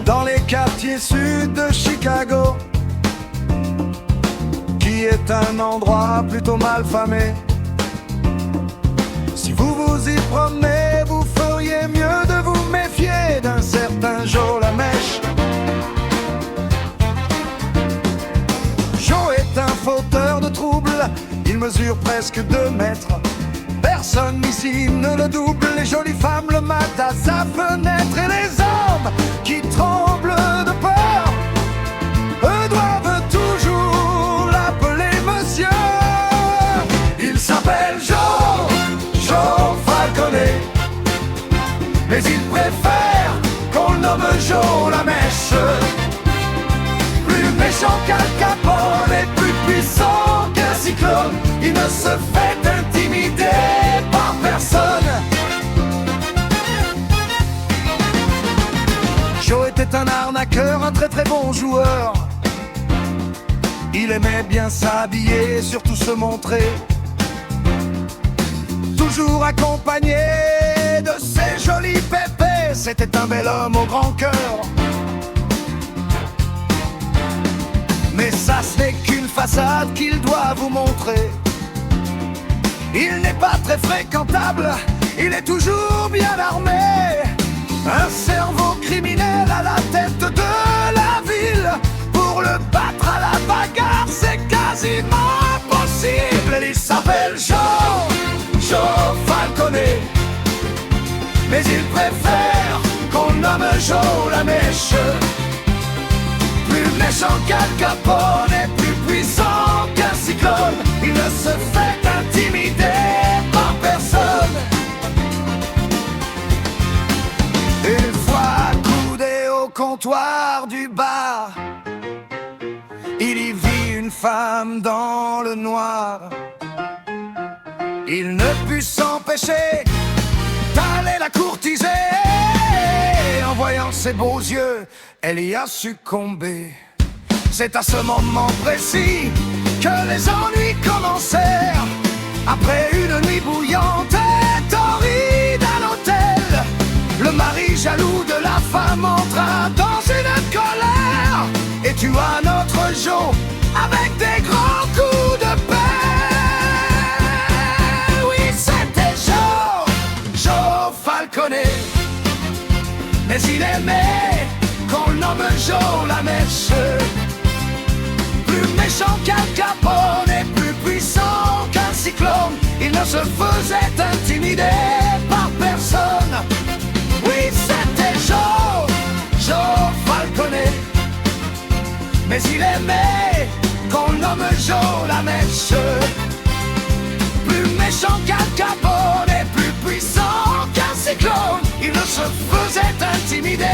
Dans les quartiers sud de Chicago, qui est un endroit plutôt mal famé, si vous vous y promenez, vous feriez mieux de vous méfier d'un certain Joe Lamèche. Joe est un fauteur de troubles, il mesure presque 2 mètres. Personne ici ne le double, les jolies femmes le matent à sa fenêtre. Et les hommes qui tremblent de peur, eux doivent toujours l'appeler monsieur. Il s'appelle Joe Falcone, mais il préfère qu'on le nomme Joe Lamèche. Plus méchant qu'Al Capone et plus puissant qu'un cyclone, il ne se fait intimider par personne. Joe était un arnaqueur, un très très bon joueur. Il aimait bien s'habiller et surtout se montrer, toujours accompagné de ses jolis pépés. C'était un bel homme au grand cœur. Mais ça ce n'est qu'une façade qu'il doit vous montrer. Il n'est pas très fréquentable, il est toujours bien armé. Un cerveau criminel à la tête de la ville. Pour le battre à la bagarre, c'est quasiment impossible. Il s'appelle Joe Falcone, mais il préfère qu'on le nomme Joe Lamèche. Plus méchant qu'Al Capone et plus puissant qu'un cyclone, il ne se fait intimider par personne. Une fois accoudé au comptoir du bar, il y vit une femme dans le noir. Il ne put s'empêcher d'aller la courtiser. En voyant ses beaux yeux, elle y a succombé. C'est à ce moment précis que les ennuis commencèrent. Après une nuit bouillante et torride à l'hôtel, le mari jaloux de la femme entra dans une colère et tua notre Joe avec des grands coups de pelle. Oui, c'était Joe Falcone, mais il aimait qu'on le nomme Joe Lamèche. Plus méchant qu'Al Capone et plus puissant qu'un cyclone, il ne se faisait intimider par personne. Oui, c'était Joe Falcone, mais il aimait qu'on le nomme Joe Lamèche. Plus méchant qu'Al Capone et plus puissant qu'un cyclone, il ne se faisait intimider